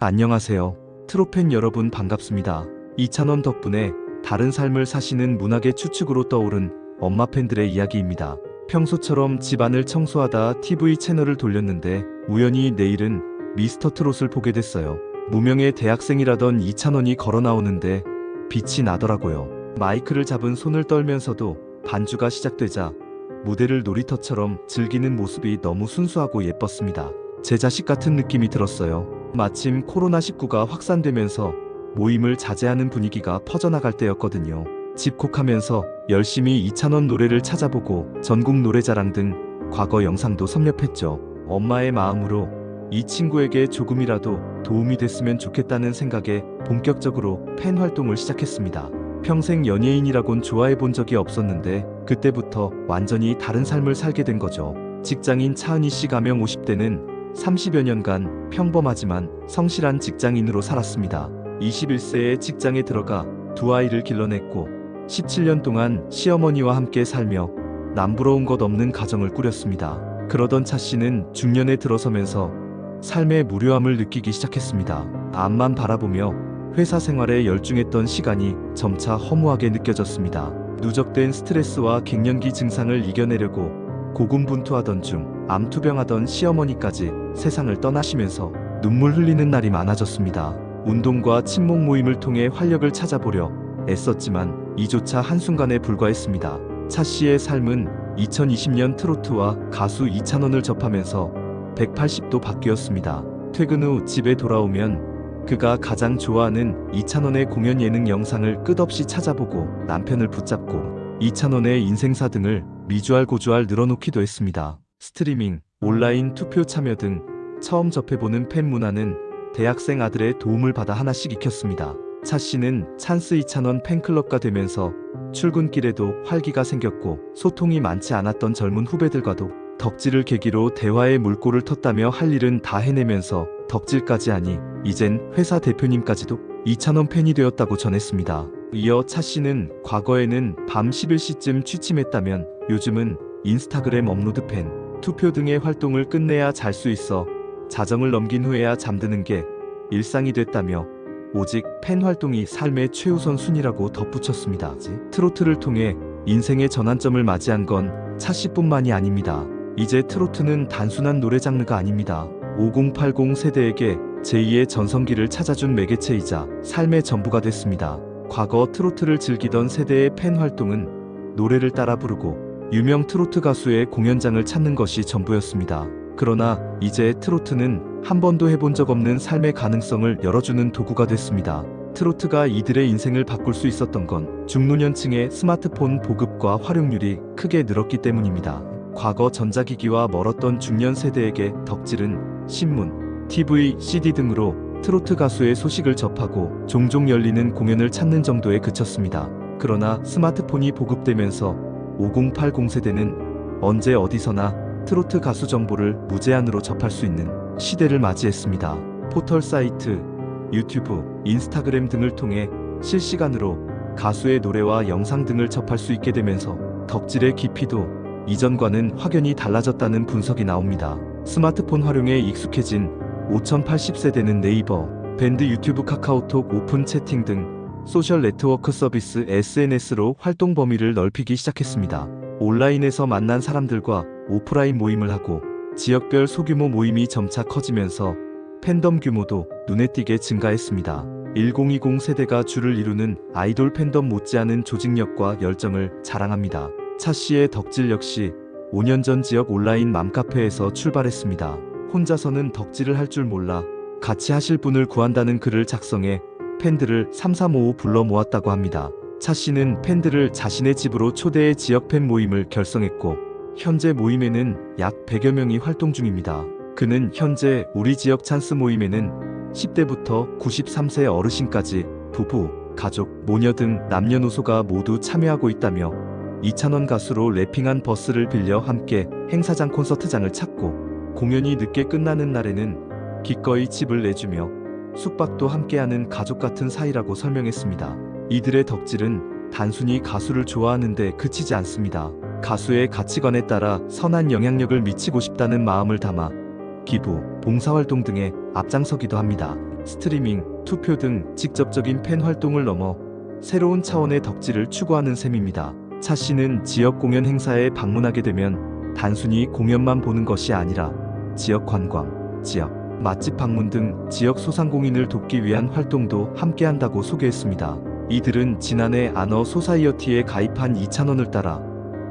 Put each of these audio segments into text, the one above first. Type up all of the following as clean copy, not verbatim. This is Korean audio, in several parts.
안녕하세요. 트로팬 여러분 반갑습니다. 이찬원 덕분에 다른 삶을 사시는 문학의 추측으로 떠오른 엄마 팬들의 이야기입니다. 평소처럼 집안을 청소하다 TV 채널을 돌렸는데 우연히 내일은 미스터 트롯을 보게 됐어요. 무명의 대학생이라던 이찬원이 걸어 나오는데 빛이 나더라고요. 마이크를 잡은 손을 떨면서도 반주가 시작되자 무대를 놀이터처럼 즐기는 모습이 너무 순수하고 예뻤습니다. 제 자식 같은 느낌이 들었어요. 마침 코로나19가 확산되면서 모임을 자제하는 분위기가 퍼져나갈 때였거든요. 집콕하면서 열심히 이찬원 노래를 찾아보고 전국 노래자랑 등 과거 영상도 섭렵했죠. 엄마의 마음으로 이 친구에게 조금이라도 도움이 됐으면 좋겠다는 생각에 본격적으로 팬 활동을 시작했습니다. 평생 연예인이라곤 좋아해 본 적이 없었는데 그때부터 완전히 다른 삶을 살게 된 거죠. 직장인 차은희 씨 가명 50대는 30여 년간 평범하지만 성실한 직장인으로 살았습니다. 21세에 직장에 들어가 두 아이를 길러냈고 17년 동안 시어머니와 함께 살며 남부러운 것 없는 가정을 꾸렸습니다. 그러던 차 씨는 중년에 들어서면서 삶의 무료함을 느끼기 시작했습니다. 앞만 바라보며 회사 생활에 열중했던 시간이 점차 허무하게 느껴졌습니다. 누적된 스트레스와 갱년기 증상을 이겨내려고 고군분투하던 중 암투병하던 시어머니까지 세상을 떠나시면서 눈물 흘리는 날이 많아졌습니다. 운동과 친목 모임을 통해 활력을 찾아보려 애썼지만 이조차 한순간에 불과했습니다. 차 씨의 삶은 2020년 트로트와 가수 이찬원을 접하면서 180도 바뀌었습니다. 퇴근 후 집에 돌아오면 그가 가장 좋아하는 이찬원의 공연 예능 영상을 끝없이 찾아보고 남편을 붙잡고 이찬원의 인생사 등을 미주알 고주알 늘어놓기도 했습니다. 스트리밍, 온라인 투표 참여 등 처음 접해보는 팬 문화는 대학생 아들의 도움을 받아 하나씩 익혔습니다. 차 씨는 찬스 이찬원 팬클럽가 되면서 출근길에도 활기가 생겼고 소통이 많지 않았던 젊은 후배들과도 덕질을 계기로 대화의 물꼬를 텄다며 할 일은 다 해내면서 덕질까지 하니 이젠 회사 대표님까지도 이찬원 팬이 되었다고 전했습니다. 이어 차 씨는 과거에는 밤 11시쯤 취침했다면 요즘은 인스타그램 업로드 팬, 투표 등의 활동을 끝내야 잘 수 있어 자정을 넘긴 후에야 잠드는 게 일상이 됐다며 오직 팬 활동이 삶의 최우선 순위라고 덧붙였습니다. 트로트를 통해 인생의 전환점을 맞이한 건 차 씨뿐만이 아닙니다. 이제 트로트는 단순한 노래 장르가 아닙니다. 5080 세대에게 제2의 전성기를 찾아준 매개체이자 삶의 전부가 됐습니다. 과거 트로트를 즐기던 세대의 팬 활동은 노래를 따라 부르고 유명 트로트 가수의 공연장을 찾는 것이 전부였습니다. 그러나 이제 트로트는 한 번도 해본 적 없는 삶의 가능성을 열어주는 도구가 됐습니다. 트로트가 이들의 인생을 바꿀 수 있었던 건 중노년층의 스마트폰 보급과 활용률이 크게 늘었기 때문입니다. 과거 전자기기와 멀었던 중년 세대에게 덕질은 신문, TV, CD 등으로 트로트 가수의 소식을 접하고 종종 열리는 공연을 찾는 정도에 그쳤습니다. 그러나 스마트폰이 보급되면서 5080 세대는 언제 어디서나 트로트 가수 정보를 무제한으로 접할 수 있는 시대를 맞이했습니다. 포털 사이트, 유튜브, 인스타그램 등을 통해 실시간으로 가수의 노래와 영상 등을 접할 수 있게 되면서 덕질의 깊이도 이전과는 확연히 달라졌다는 분석이 나옵니다. 스마트폰 활용에 익숙해진 5080세대는 네이버, 밴드, 유튜브, 카카오톡, 오픈 채팅 등 소셜 네트워크 서비스 SNS로 활동 범위를 넓히기 시작했습니다. 온라인에서 만난 사람들과 오프라인 모임을 하고 지역별 소규모 모임이 점차 커지면서 팬덤 규모도 눈에 띄게 증가했습니다. 1020 세대가 주를 이루는 아이돌 팬덤 못지않은 조직력과 열정을 자랑합니다. 차 씨의 덕질 역시 5년 전 지역 온라인 맘카페에서 출발했습니다. 혼자서는 덕질을 할 줄 몰라 같이 하실 분을 구한다는 글을 작성해 팬들을 3355 불러 모았다고 합니다. 차 씨는 팬들을 자신의 집으로 초대해 지역 팬 모임을 결성했고 현재 모임에는 약 100여 명이 활동 중입니다. 그는 현재 우리 지역 찬스 모임에는 10대부터 93세 어르신까지 부부, 가족, 모녀 등 남녀노소가 모두 참여하고 있다며 이찬원 가수로 랩핑한 버스를 빌려 함께 행사장 콘서트장을 찾고 공연이 늦게 끝나는 날에는 기꺼이 집을 내주며 숙박도 함께하는 가족 같은 사이라고 설명했습니다. 이들의 덕질은 단순히 가수를 좋아하는데 그치지 않습니다. 가수의 가치관에 따라 선한 영향력을 미치고 싶다는 마음을 담아 기부, 봉사활동 등에 앞장서기도 합니다. 스트리밍, 투표 등 직접적인 팬 활동을 넘어 새로운 차원의 덕질을 추구하는 셈입니다. 차 씨는 지역 공연 행사에 방문하게 되면 단순히 공연만 보는 것이 아니라 지역 관광, 지역 맛집 방문 등 지역 소상공인을 돕기 위한 활동도 함께한다고 소개했습니다. 이들은 지난해 아너 소사이어티에 가입한 이찬원을 따라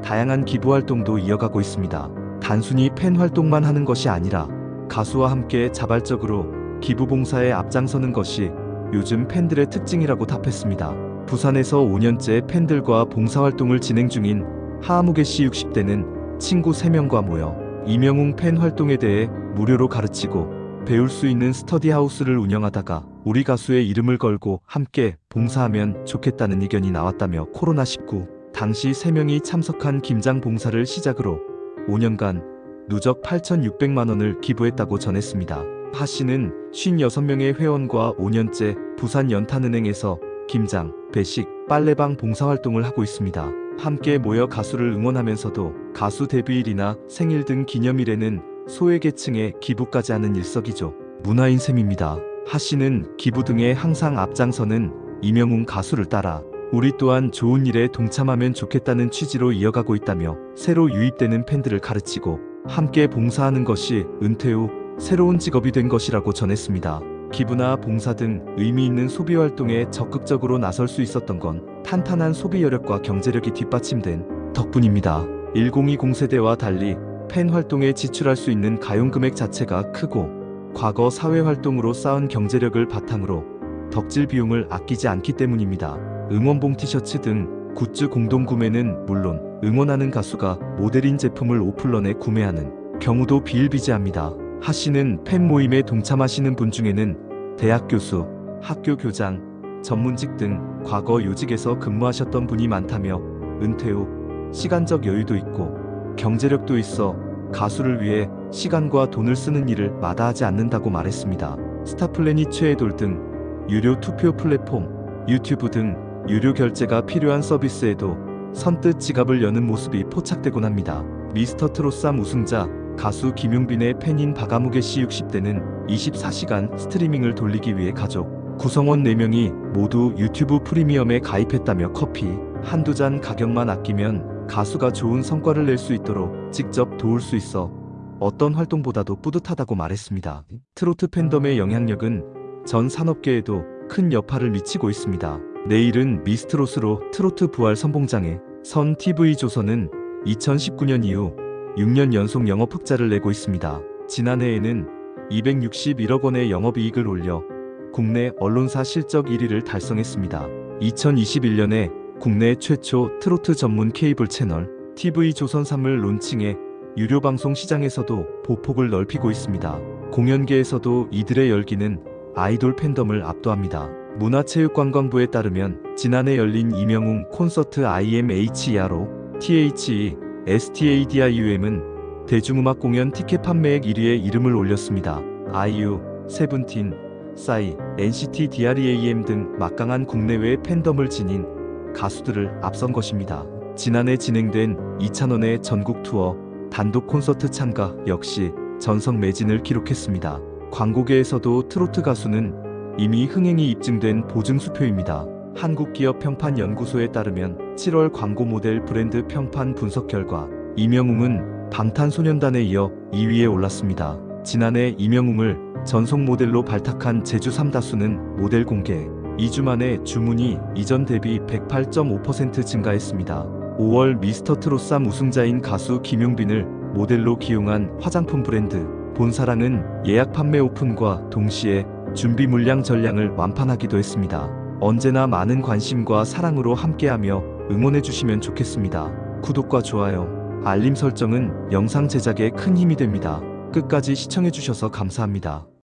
다양한 기부 활동도 이어가고 있습니다. 단순히 팬 활동만 하는 것이 아니라 가수와 함께 자발적으로 기부 봉사에 앞장서는 것이 요즘 팬들의 특징이라고 답했습니다. 부산에서 5년째 팬들과 봉사활동을 진행 중인 하아무개씨 60대는 친구 3명과 모여 이명웅 팬 활동에 대해 무료로 가르치고 배울 수 있는 스터디하우스를 운영하다가 우리 가수의 이름을 걸고 함께 봉사하면 좋겠다는 의견이 나왔다며 코로나19 당시 3명이 참석한 김장 봉사를 시작으로 5년간 누적 8,600만 원을 기부했다고 전했습니다. 하 씨는 56명의 회원과 5년째 부산 연탄은행에서 김장, 배식, 빨래방 봉사활동을 하고 있습니다. 함께 모여 가수를 응원하면서도 가수 데뷔일이나 생일 등 기념일에는 소외계층에 기부까지 하는 일석이조 문화인 셈입니다. 하 씨는 기부 등에 항상 앞장서는 이명웅 가수를 따라 우리 또한 좋은 일에 동참하면 좋겠다는 취지로 이어가고 있다며 새로 유입되는 팬들을 가르치고 함께 봉사하는 것이 은퇴 후 새로운 직업이 된 것이라고 전했습니다. 기부나 봉사 등 의미 있는 소비 활동에 적극적으로 나설 수 있었던 건 탄탄한 소비 여력과 경제력이 뒷받침된 덕분입니다. 1020 세대와 달리 팬 활동에 지출할 수 있는 가용 금액 자체가 크고 과거 사회 활동으로 쌓은 경제력을 바탕으로 덕질 비용을 아끼지 않기 때문입니다. 응원봉 티셔츠 등 굿즈 공동 구매는 물론 응원하는 가수가 모델인 제품을 오플런에 구매하는 경우도 비일비재합니다. 하 씨는 팬 모임에 동참하시는 분 중에는 대학 교수, 학교 교장, 전문직 등 과거 요직에서 근무하셨던 분이 많다며 은퇴 후 시간적 여유도 있고 경제력도 있어 가수를 위해 시간과 돈을 쓰는 일을 마다하지 않는다고 말했습니다. 스타플래닛 최애돌 등 유료 투표 플랫폼, 유튜브 등 유료 결제가 필요한 서비스에도 선뜻 지갑을 여는 모습이 포착되곤 합니다. 미스터 트롯3 우승자 가수 김용빈의 팬인 박아무개씨 60대는 24시간 스트리밍을 돌리기 위해 가족, 구성원 4명이 모두 유튜브 프리미엄에 가입했다며 커피 한두 잔 가격만 아끼면 가수가 좋은 성과를 낼 수 있도록 직접 도울 수 있어 어떤 활동보다도 뿌듯하다고 말했습니다. 트로트 팬덤의 영향력은 전 산업계에도 큰 여파를 미치고 있습니다. 내일은 미스트롯으로 트로트 부활 선봉장에 선 TV조선은 2019년 이후 6년 연속 영업 흑자를 내고 있습니다. 지난해에는 261억 원의 영업이익을 올려 국내 언론사 실적 1위를 달성했습니다. 2021년에 국내 최초 트로트 전문 케이블 채널 TV조선3을 론칭해 유료 방송 시장에서도 보폭을 넓히고 있습니다. 공연계에서도 이들의 열기는 아이돌 팬덤을 압도합니다. 문화체육관광부에 따르면 지난해 열린 이명웅 콘서트 IMHERO THE STADIUM은 대중음악 공연 티켓 판매액 1위에 이름을 올렸습니다. 아이유, 세븐틴, 싸이, NCT DREAM 등 막강한 국내외 팬덤을 지닌 가수들을 앞선 것입니다. 지난해 진행된 이찬원의 전국 투어 단독 콘서트 참가 역시 전석 매진을 기록했습니다. 광고계에서도 트로트 가수는 이미 흥행이 입증된 보증수표입니다. 한국기업평판연구소에 따르면 7월 광고 모델 브랜드 평판 분석 결과 이명웅은 방탄소년단에 이어 2위에 올랐습니다. 지난해 이명웅을 전속 모델로 발탁한 제주 3다수는 모델 공개 2주 만에 주문이 이전 대비 108.5% 증가했습니다. 5월 미스터 트롯3 우승자인 가수 김용빈을 모델로 기용한 화장품 브랜드 본사랑은 예약 판매 오픈과 동시에 준비 물량 전량을 완판하기도 했습니다. 언제나 많은 관심과 사랑으로 함께하며 응원해주시면 좋겠습니다. 구독과 좋아요, 알림 설정은 영상 제작에 큰 힘이 됩니다. 끝까지 시청해주셔서 감사합니다.